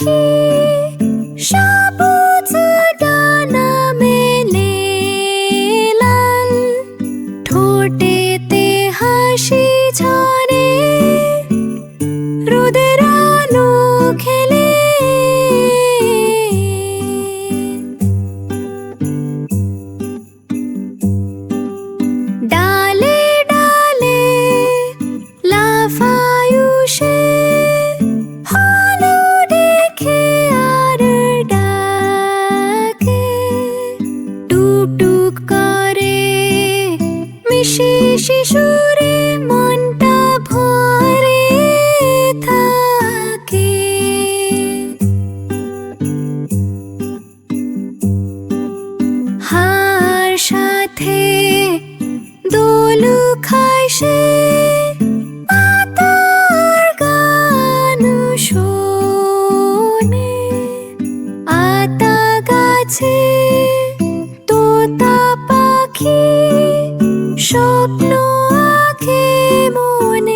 পাখি সবুজ ডানা মেলে লাল, ঠোঁটেতে হাসি ঝরে, রোদের আলো খেলে। ডালে ডালে লাফায় সে, হলো দেখে আর ডাকে, টুক টুক করে মিশি শিশুরে, মনটা ভরে থাকে। হার সাথে দোলু খায় সে, পাতার গান শোনে, আতা গাছে তোতা পাখি স্বপ্ন আঁকে মনে।